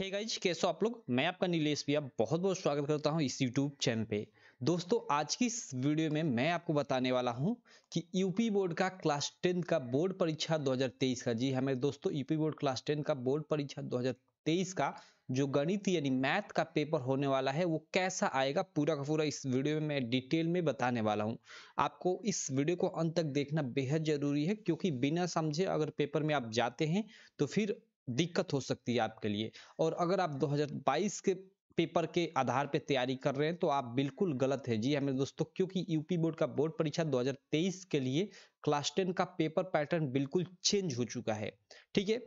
Hey guys, कैसे हो आप लोग। मैं आपका नीलेश भैया बहुत बहुत स्वागत करता हूं इस यूट्यूब चैनल पे। दोस्तों, आज की इस वीडियो में मैं आपको बताने वाला हूं कि यूपी बोर्ड का क्लास 10 का बोर्ड परीक्षा 2023 का, जी हाँ मेरे दोस्तों, यूपी बोर्ड क्लास 10 का बोर्ड परीक्षा 2023 का जो गणित यानी मैथ का पेपर होने वाला है वो कैसा आएगा, पूरा का पूरा इस वीडियो में मैं डिटेल में बताने वाला हूं। आपको इस वीडियो को अंत तक देखना बेहद जरूरी है, क्योंकि बिना समझे अगर पेपर में आप जाते हैं तो फिर दिक्कत हो सकती है आपके लिए। और अगर आप 2022 के पेपर के आधार पे तैयारी कर रहे हैं तो आप बिल्कुल गलत है, जी हाँ मेरे दोस्तों, क्योंकि यूपी बोर्ड का बोर्ड परीक्षा 2023 के लिए क्लास 10 का पेपर पैटर्न बिल्कुल चेंज हो चुका है। ठीक है,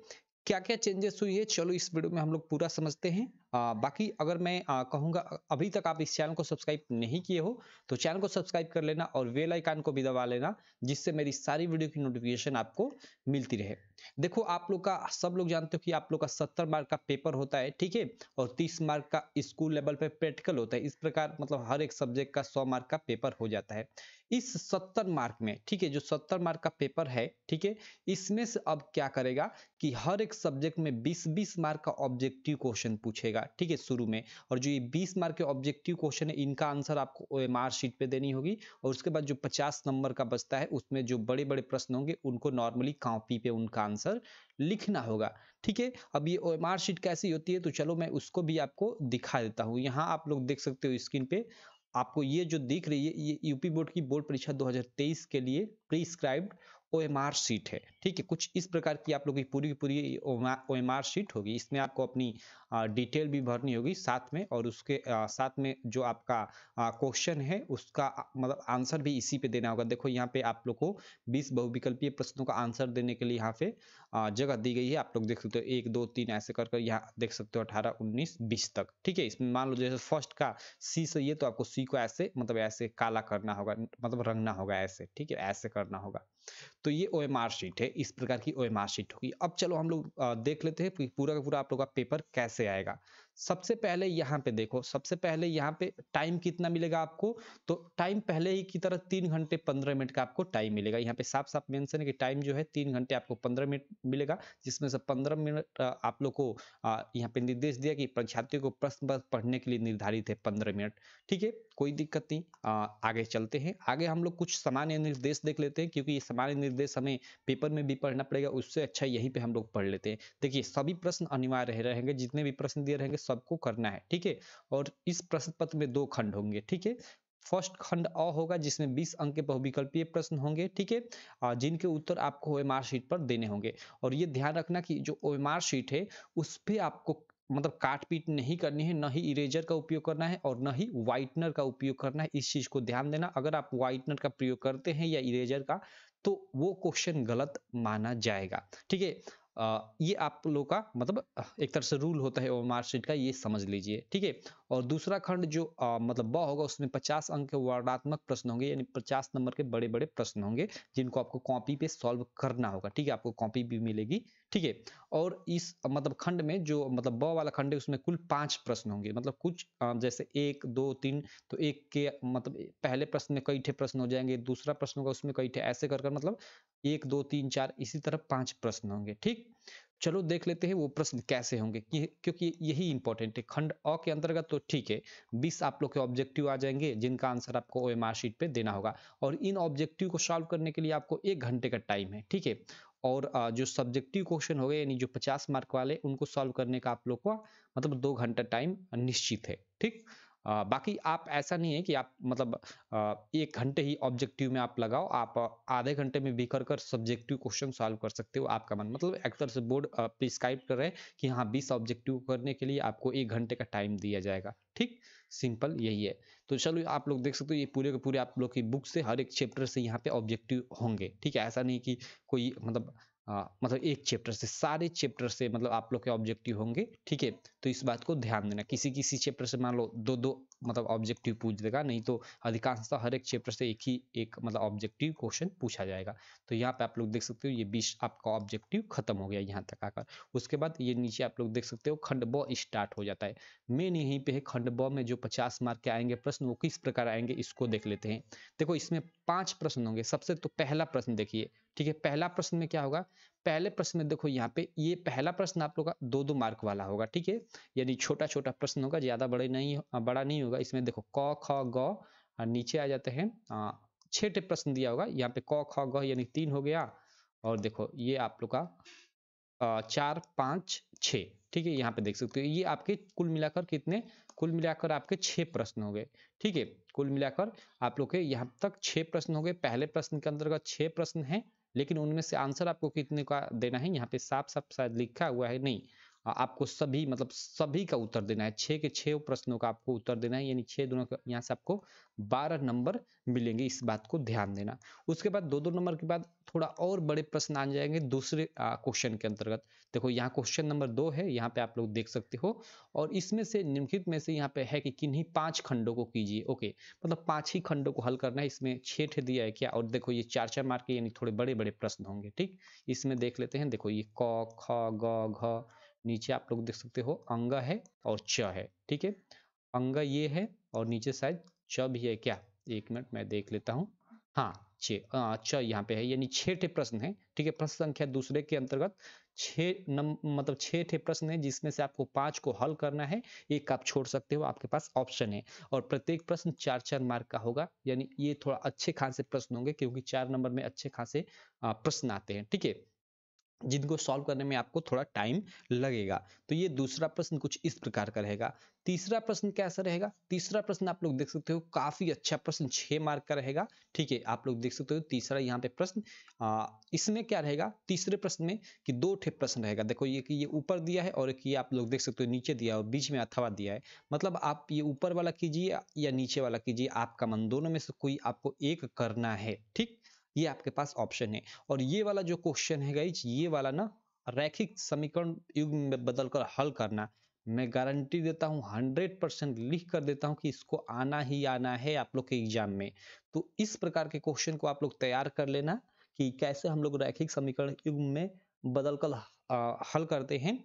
क्या क्या चेंजेस हुई है चलो इस वीडियो में हम लोग पूरा समझते हैं। बाकी अगर मैं कहूँगा, अभी तक आप इस चैनल को सब्सक्राइब नहीं किए हो तो चैनल को सब्सक्राइब कर लेना और बेल आइकन को भी दबा लेना, जिससे मेरी सारी वीडियो की नोटिफिकेशन आपको मिलती रहे। देखो, आप लोग का, सब लोग जानते हो कि आप लोग का 70 मार्क का पेपर होता है, ठीक है, और 30 मार्क का स्कूल लेवल पे प्रैक्टिकल होता है। इस प्रकार मतलब हर एक सब्जेक्ट का 100 मार्क का पेपर हो जाता है। इस 70 मार्क में, ठीक है, जो 70 मार्क का पेपर है, ठीक है, इसमें से अब क्या करेगा कि हर एक सब्जेक्ट में 20-20 मार्क का ऑब्जेक्टिव क्वेश्चन पूछेगा, ठीक है, शुरू में। और जो ये 20 मार्क के ऑब्जेक्टिव क्वेश्चन है, इनका आंसर आपको ओएमआर शीट पे देनी होगी। और उसके बाद जो 50 नंबर का बचता है, उसमें जो बड़े बड़े प्रश्न होंगे उनको नॉर्मली कॉपी पे उनका आंसर लिखना होगा। ठीक है, अब ये ओएमआर शीट कैसी होती है तो चलो मैं उसको भी आपको दिखा देता हूँ। यहाँ आप लोग देख सकते हो स्क्रीन पे, आपको ये जो दिख रही है ये यूपी बोर्ड की बोर्ड परीक्षा 2023 के लिए प्रिस्क्राइब्ड ओएमआर शीट है। ठीक है, कुछ इस प्रकार की आप लोग की पूरी ओएमआर शीट होगी। इसमें आपको अपनी डिटेल भी भरनी होगी साथ में, और उसके साथ में जो आपका क्वेश्चन है उसका मतलब आंसर भी इसी पे देना होगा। देखो, यहाँ पे आप लोग को 20 बहुविकल्पीय प्रश्नों का आंसर देने के लिए यहाँ पे जगह दी गई है। आप लोग देख सकते हो 1 2 3 ऐसे कर कर यहाँ देख सकते हो 18 19 20 तक। ठीक है, इसमें मान लो जैसे फर्स्ट का सी से ये, तो आपको सी को ऐसे मतलब ऐसे काला करना होगा, मतलब रंगना होगा ऐसे। ठीक है, ऐसे करना होगा। तो ये ओएमआर शीट है, इस प्रकार की ओएमआर शीट होगी। अब चलो हम लोग देख लेते हैं कि पूरा का पूरा आप लोग का पेपर कैसे आएगा। सबसे पहले यहाँ पे देखो, सबसे पहले यहाँ पे टाइम कितना मिलेगा आपको, तो टाइम पहले ही की तरह 3 घंटे 15 मिनट का आपको टाइम मिलेगा। यहाँ पे साफ साफ मेंशन है कि टाइम जो है 3 घंटे आपको 15 मिनट मिलेगा, जिसमें से 15 मिनट आप लोग को यहाँ पे निर्देश दिया कि परीक्षार्थियों को प्रश्न पत्र पढ़ने के लिए निर्धारित है 15 मिनट। ठीक है, कोई दिक्कत नहीं। आगे चलते हैं। आगे हम लोग कुछ सामान्य निर्देश देख लेते हैं, क्योंकि ये सामान्य निर्देश हमें पेपर में भी पढ़ना पड़ेगा, उससे अच्छा यहीं पे हम लोग पढ़ लेते हैं। देखिए, सभी प्रश्न अनिवार्य रहेंगे, जितने भी प्रश्न दिए रहेंगे सबको करना है। ठीक है, और इस प्रश्न पत्र में 2 खंड होंगे। ठीक है, फर्स्ट खंड अ होगा जिसमें 20 अंक के बहुविकल्पीय प्रश्न होंगे। ठीक है, जिनके उत्तर आपको ओएमआर शीट पर देने होंगे। और ये ध्यान रखना कि जो ओएमआर शीट है उस पे आपको मतलब काट पीट नहीं करनी है, न ही इरेजर का उपयोग करना है और न ही व्हाइटनर का उपयोग करना है। इस चीज को ध्यान देना। अगर आप व्हाइटनर का प्रयोग करते हैं या इरेजर का, तो वो क्वेश्चन गलत माना जाएगा। ठीक है, ये आप लोग का मतलब एक तरह से रूल होता है ओएमआर शीट का, ये समझ लीजिए। ठीक है, और दूसरा खंड जो मतलब ब होगा, उसमें 50 अंक के वर्णात्मक प्रश्न होंगे, यानी 50 नंबर के बड़े बड़े प्रश्न होंगे, जिनको आपको कॉपी पे सॉल्व करना होगा। ठीक है, आपको कॉपी भी मिलेगी। ठीक है, और इस मतलब खंड में जो मतलब ब वाला खंड है उसमें कुल 5 प्रश्न होंगे। मतलब कुछ जैसे 1 2 3, तो एक के मतलब पहले प्रश्न में कई ठे प्रश्न हो जाएंगे, दूसरा प्रश्न होगा उसमें कई ठे, ऐसे कर कर मतलब 1 2 3 4 इसी तरह 5 प्रश्न होंगे। ठीक, चलो देख लेते हैं वो प्रश्न कैसे होंगे, क्योंकि यही इंपॉर्टेंट है खंड अ के अंतर्गत। तो ठीक है, 20 आप लोग के ऑब्जेक्टिव आ जाएंगे, जिनका आंसर आपको ओएमआर शीट पे देना होगा। और इन ऑब्जेक्टिव को सॉल्व करने के लिए आपको 1 घंटे का टाइम है। ठीक है, और जो सब्जेक्टिव क्वेश्चन हो गए, यानी जो 50 मार्क वाले, उनको सॉल्व करने का आप लोग को मतलब 2 घंटा टाइम निश्चित है। ठीक, बाकी आप ऐसा नहीं है कि आप मतलब 1 घंटे ही ऑब्जेक्टिव में आप लगाओ, आप आधे घंटे में भी कर कर सब्जेक्टिव क्वेश्चन सॉल्व कर सकते हो, आपका मन। मतलब एक तरह से बोर्ड प्रिस्क्राइब कर रहे हैं कि हाँ 20 ऑब्जेक्टिव करने के लिए आपको 1 घंटे का टाइम दिया जाएगा। ठीक, सिंपल यही है। तो चलो आप लोग देख सकते हो, ये पूरे के पूरे आप लोग की बुक से हर एक चैप्टर से यहाँ पे ऑब्जेक्टिव होंगे। ठीक है, ऐसा नहीं कि कोई मतलब एक चैप्टर से, सारे चैप्टर से मतलब आप लोग के ऑब्जेक्टिव होंगे। ठीक है, तो इस बात को ध्यान देना। किसी किसी चैप्टर से मान लो 2-2 मतलब ऑब्जेक्टिव पूछ देगा, नहीं तो अधिकांशतः हर एक चैप्टर से एक ही एक मतलब ऑब्जेक्टिव क्वेश्चन पूछा जाएगा। तो यहाँ पे आप लोग देख सकते हो ये 20 आपका ऑब्जेक्टिव खत्म हो गया यहाँ तक आकर। उसके बाद ये नीचे आप लोग देख सकते हो खंड ब स्टार्ट हो जाता है। मेन यहीं पे है, खंड ब में जो 50 मार्क के आएंगे प्रश्न, वो किस प्रकार आएंगे इसको देख लेते हैं। देखो, इसमें 5 प्रश्न होंगे। सबसे तो पहला प्रश्न देखिए। ठीक है, पहला प्रश्न में क्या होगा, पहले प्रश्न में देखो यहाँ पे ये पहला प्रश्न आप लोग का 2-2 मार्क वाला होगा, ठीक है, यानी छोटा छोटा प्रश्न होगा, ज्यादा बड़ा नहीं होगा। इसमें देखो क ख ग और नीचे आ जाते हैं 6 प्रश्न दिया होगा। यहाँ पे क ख ग यानी 3 हो गया, और देखो ये आप लोग का 4 5 6, ठीक है, यहाँ पे देख सकते हो। ये आपके कुल मिलाकर कितने, कुल मिलाकर आपके 6 प्रश्न हो गए, ठीक है। कुल मिलाकर आप लोग के यहाँ तक 6 प्रश्न हो गए। पहले प्रश्न के अंतर्गत 6 प्रश्न हैं, लेकिन उनमें से आंसर आपको कितने का देना है, यहाँ पे साफ साफ शायद लिखा हुआ है, नहीं, आपको सभी मतलब सभी का उत्तर देना है। 6 के 6 प्रश्नों का आपको उत्तर देना है, यानी 6 दूना का यहाँ से आपको 12 नंबर मिलेंगे, इस बात को ध्यान देना। उसके बाद 2-2 नंबर के बाद थोड़ा और बड़े प्रश्न आ जाएंगे दूसरे क्वेश्चन के अंतर्गत। देखो यहाँ क्वेश्चन नंबर 2 है, यहाँ पे आप लोग देख सकते हो, और इसमें से निम्नलिखित में से यहाँ पे है कि किन्हीं 5 खंडों को कीजिए। ओके, मतलब 5 ही खंडों को हल करना है। इसमें 6 ठे दिया है क्या, और देखो ये 4-4 मार्क के यानी थोड़े बड़े बड़े प्रश्न होंगे, ठीक। इसमें देख लेते हैं, देखो ये क ख ग घ, नीचे आप लोग देख सकते हो अंग है और च है, ठीक है। अंग ये है और नीचे शायद च भी है क्या, एक मिनट मैं देख लेता हूँ। हाँ, च यहाँ पे है, यानी 6 ठे प्रश्न है, ठीक है। प्रश्न संख्या दूसरे के अंतर्गत 6 मतलब 6 ठे प्रश्न है, जिसमें से आपको 5 को हल करना है, एक आप छोड़ सकते हो, आपके पास ऑप्शन है। और प्रत्येक प्रश्न 4-4 मार्क का होगा, यानी ये थोड़ा अच्छे खासे प्रश्न होंगे, क्योंकि 4 नंबर में अच्छे खासे प्रश्न आते हैं, ठीक है, जिनको सॉल्व करने में आपको थोड़ा टाइम लगेगा। तो ये दूसरा प्रश्न कुछ इस प्रकार का रहेगा। तीसरा प्रश्न कैसा रहेगा, तीसरा प्रश्न आप लोग देख सकते हो, काफी अच्छा प्रश्न, 6 मार्क का रहेगा, ठीक है। आप लोग देख सकते हो तीसरा यहाँ पे प्रश्न, इसमें क्या रहेगा तीसरे प्रश्न में, कि 2 ठे प्रश्न रहेगा। देखो ये कि ये ऊपर दिया है, और एक ये आप लोग देख सकते हो नीचे दिया है, और बीच में अथवा दिया है। मतलब आप ये ऊपर वाला कीजिए या नीचे वाला कीजिए, आपका मन, दोनों में से कोई आपको एक करना है, ठीक। ये आपके पास ऑप्शन है। और ये वाला जो क्वेश्चन है गाइज, ये वाला ना रैखिक समीकरण युग में बदलकर हल करना, मैं गारंटी देता हूँ 100% लिख कर देता हूँ कि इसको आना ही आना है आप लोग के एग्जाम में। तो इस प्रकार के क्वेश्चन को आप लोग तैयार कर लेना, कि कैसे हम लोग रैखिक समीकरण युग में बदलकर हल करते हैं।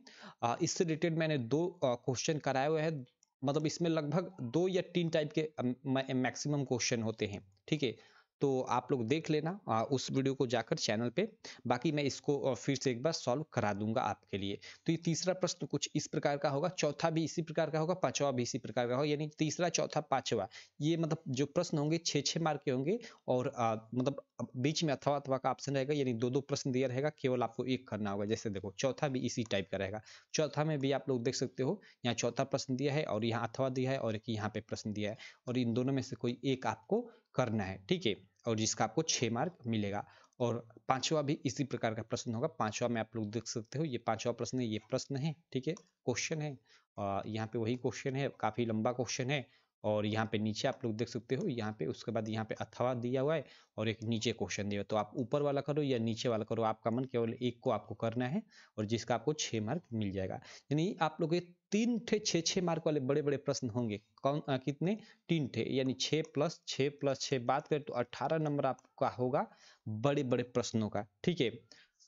इससे रिलेटेड मैंने 2 क्वेश्चन कराए हुए हैं, मतलब इसमें लगभग 2 या 3 टाइप के मैक्सिमम क्वेश्चन होते हैं, ठीक है। तो आप लोग देख लेना उस वीडियो को जाकर चैनल पे, बाकी मैं इसको फिर से एक बार सॉल्व करा दूंगा आपके लिए। तो ये तीसरा प्रश्न कुछ इस प्रकार का होगा, चौथा भी इसी प्रकार का होगा, पांचवा भी इसी प्रकार का होगा, यानी तीसरा चौथा पांचवा, ये मतलब जो प्रश्न होंगे 6-6 मार्क के होंगे, और मतलब बीच में अथवा अथवा का ऑप्शन रहेगा, यानी 2-2 प्रश्न दिया रहेगा, केवल आपको एक करना होगा। जैसे देखो चौथा भी इसी टाइप का रहेगा। चौथा में भी आप लोग देख सकते हो, यहाँ चौथा प्रश्न दिया है, और यहाँ अथवा दिया है, और एक यहाँ पे प्रश्न दिया है, और इन दोनों में से कोई एक आपको करना है, ठीक है, और जिसका आपको 6 मार्क मिलेगा। और पांचवा भी इसी प्रकार का प्रश्न होगा। पांचवा में आप लोग देख सकते हो, ये पांचवा प्रश्न है, ये प्रश्न है, ठीक है, क्वेश्चन है, यहाँ पे वही क्वेश्चन है, काफी लंबा क्वेश्चन है। और यहाँ पे नीचे आप लोग देख सकते हो, यहाँ पे उसके बाद यहाँ पे अथवा दिया हुआ है, और एक नीचे क्वेश्चन दिया हुआ है। तो आप ऊपर वाला करो या नीचे वाला करो, आपका मन, केवल एक को आपको करना है, और जिसका आपको 6 मार्क मिल जाएगा। यानी आप लोग 3 ठे 6-6 मार्क वाले बड़े बड़े प्रश्न होंगे। कौन कितने, 3 ठे, यानी 6+6+6 बात करें तो 18 नंबर आपका होगा बड़े बड़े प्रश्नों का, ठीक है।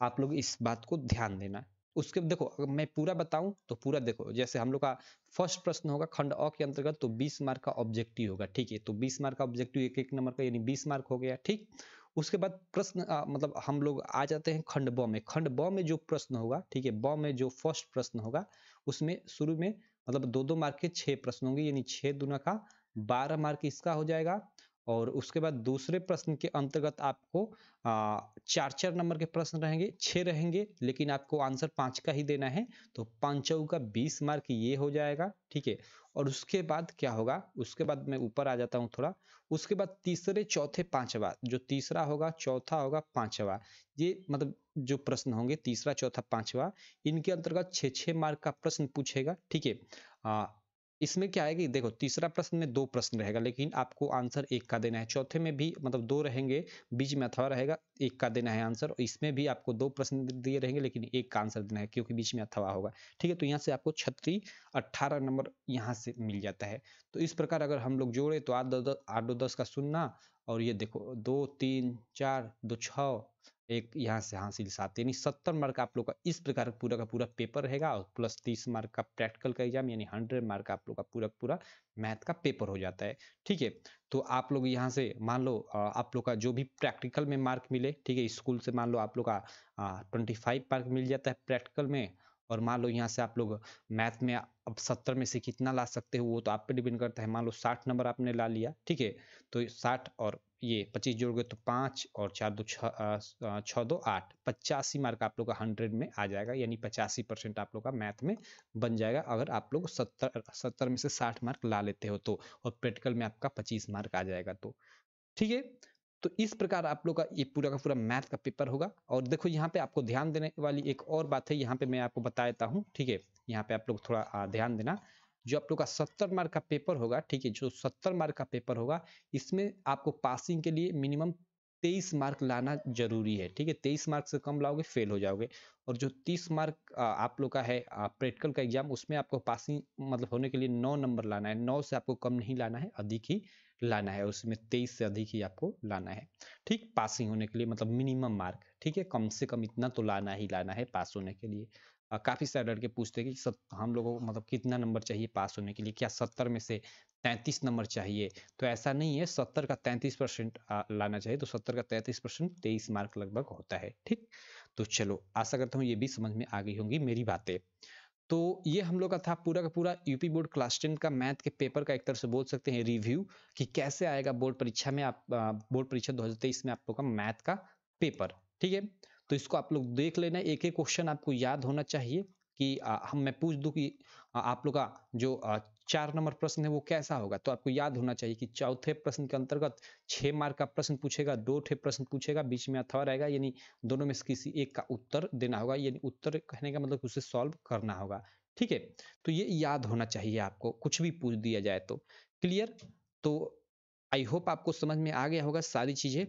आप लोग इस बात को ध्यान देना। उसके देखो, अगर मैं पूरा बताऊं तो पूरा देखो, जैसे हम लोग का फर्स्ट प्रश्न होगा खंड अ के अंतर्गत, तो 20 मार्क का ऑब्जेक्टिव होगा, ठीक है। तो 20 मार्क का ऑब्जेक्टिव, एक एक नंबर का, यानी 20 मार्क हो गया, ठीक। उसके बाद प्रश्न मतलब हम लोग आ जाते हैं खंड ब में। खंड ब में जो प्रश्न होगा, ठीक है, ब में जो फर्स्ट प्रश्न होगा, उसमें शुरू में मतलब 2-2 मार्क के 6 प्रश्न होंगे, यानी 6 दूना का 12 मार्क इसका हो जाएगा। और उसके बाद दूसरे प्रश्न के अंतर्गत आपको 4-4 नंबर के प्रश्न रहेंगे, 6 रहेंगे, लेकिन आपको आंसर 5 का ही देना है। तो 5 का 20 मार्क ये हो जाएगा, ठीक है। और उसके बाद क्या होगा, उसके बाद मैं ऊपर आ जाता हूँ थोड़ा। उसके बाद तीसरे चौथे पांचवा, जो तीसरा होगा, चौथा होगा, पांचवा, ये मतलब जो प्रश्न होंगे तीसरा चौथा पांचवा, इनके अंतर्गत 6-6 मार्क का प्रश्न पूछेगा, ठीक है। इसमें क्या है कि देखो, तीसरा प्रश्न में 2 प्रश्न रहेगा, लेकिन आपको आंसर एक का देना है। चौथे में भी मतलब 2 रहेंगे, बीच में अथवा रहेगा, एक का देना है आंसर। और इसमें भी आपको 2 प्रश्न दिए रहेंगे, लेकिन एक का आंसर देना है, क्योंकि बीच में अथवा होगा, ठीक है। तो यहाँ से आपको 18 नंबर यहाँ से मिल जाता है। तो इस प्रकार अगर हम लोग जोड़े तो 8 2 10 का 0, और ये देखो 2 3 4 2 6 एक यहाँ से हासिल 7 यानी 70 मार्क आप लोग का इस प्रकार पूरा का पूरा पेपर रहेगा और प्लस 30 मार्क का प्रैक्टिकल का एग्जाम यानी 100 मार्क का आप लोग का पूरा पूरा मैथ का पेपर हो जाता है। ठीक है, तो आप लोग यहाँ से मान लो आप लोग का जो भी प्रैक्टिकल में मार्क मिले, ठीक है, स्कूल से मान लो आप लोग का 25 मार्क मिल जाता है प्रैक्टिकल में, और मान लो यहाँ से आप लोग मैथ में अब 70 में से कितना ला सकते हो वो तो आप पे डिपेंड करता है। मान लो 60 नंबर आपने ला लिया, ठीक है, तो 60 और ये 25 जोड़ोगे तो 5 और 4 दो 6 दो 8, 85 मार्क आप लोग का 100 में आ जाएगा, यानी 85% आप लोग का मैथ में बन जाएगा अगर आप लोग 70 में से 60 मार्क ला लेते हो तो, और प्रैक्टिकल में आपका 25 मार्क आ जाएगा तो। ठीक है, तो इस प्रकार आप लोग का ये पूरा का पूरा मैथ का पेपर होगा। और देखो यहाँ पे आपको ध्यान देने वाली एक और बात है, यहाँ पे मैं आपको बता देता हूँ। ठीक है, यहाँ पे आप लोग थोड़ा ध्यान देना, जो आप लोग का 70 मार्क का पेपर होगा, ठीक है, जो 70 मार्क का पेपर होगा इसमें आपको पासिंग के लिए मिनिमम 23 मार्क लाना जरूरी है। ठीक है, 23 मार्क से कम लाओगे फेल हो जाओगे। और जो 30 मार्क आप लोग का है प्रैक्टिकल का एग्जाम, उसमें आपको पासिंग मतलब होने के लिए 9 नंबर लाना है, 9 से आपको कम नहीं लाना है, अधिक ही लाना है, उसमें 23 से अधिक ही आपको लाना है। ठीक, पासिंग होने के लिए मतलब मिनिमम मार्क, ठीक है, कम से कम इतना तो लाना ही लाना है पास होने के लिए। काफी सारे लड़के पूछते हैं कि हम लोगों को मतलब कितना नंबर चाहिए पास होने के लिए, क्या 70 में से 33 नंबर चाहिए? तो ऐसा नहीं है, 70 का 33% लाना चाहिए, तो 70 का 33% 23 मार्क लगभग होता है। ठीक, तो चलो आशा करता हूँ ये भी समझ में आ गई होंगी मेरी बातें। तो ये हम लोग का था पूरा का पूरा यूपी बोर्ड क्लास 10 का मैथ के पेपर का एक तरह से बोल सकते हैं रिव्यू, कि कैसे आएगा बोर्ड परीक्षा में आप बोर्ड परीक्षा 2023 में आप लोग का मैथ का पेपर। ठीक है, तो इसको आप लोग देख लेना, एक एक क्वेश्चन आपको याद होना चाहिए कि मैं पूछ दूं कि आप लोग का जो 4 नंबर प्रश्न है वो कैसा होगा, तो आपको याद होना चाहिए कि चौथे प्रश्न के अंतर्गत 6 मार्क का प्रश्न पूछेगा, 2 ठे प्रश्न पूछेगा, बीच में अथवा रहेगा, यानी दोनों में से किसी एक का उत्तर देना होगा, यानी उत्तर कहने का मतलब उसे सॉल्व करना होगा। ठीक है, तो ये याद होना चाहिए आपको, कुछ भी पूछ दिया जाए तो। क्लियर? तो आई होप आपको समझ में आ गया होगा सारी चीजें।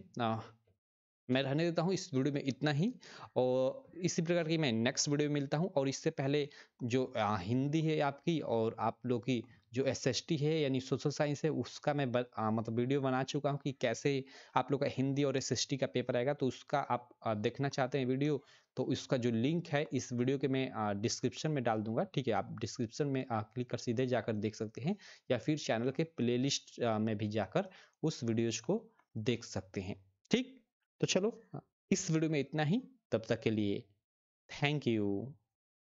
मैं रहने देता हूँ इस वीडियो में इतना ही, और इसी प्रकार की मैं नेक्स्ट वीडियो में मिलता हूँ। और इससे पहले जो हिंदी है आपकी और आप लोग की जो एसएसटी है यानी सोशल साइंस है, उसका मैं मतलब वीडियो बना चुका हूँ कि कैसे आप लोग का हिंदी और एसएसटी का पेपर आएगा, तो उसका आप देखना चाहते हैं वीडियो, तो उसका जो लिंक है इस वीडियो के मैं डिस्क्रिप्शन में डाल दूंगा। ठीक है, आप डिस्क्रिप्शन में क्लिक कर सीधे जाकर देख सकते हैं, या फिर चैनल के प्लेलिस्ट में भी जाकर उस वीडियोज को देख सकते हैं। ठीक, तो चलो इस वीडियो में इतना ही, तब तक के लिए थैंक यू।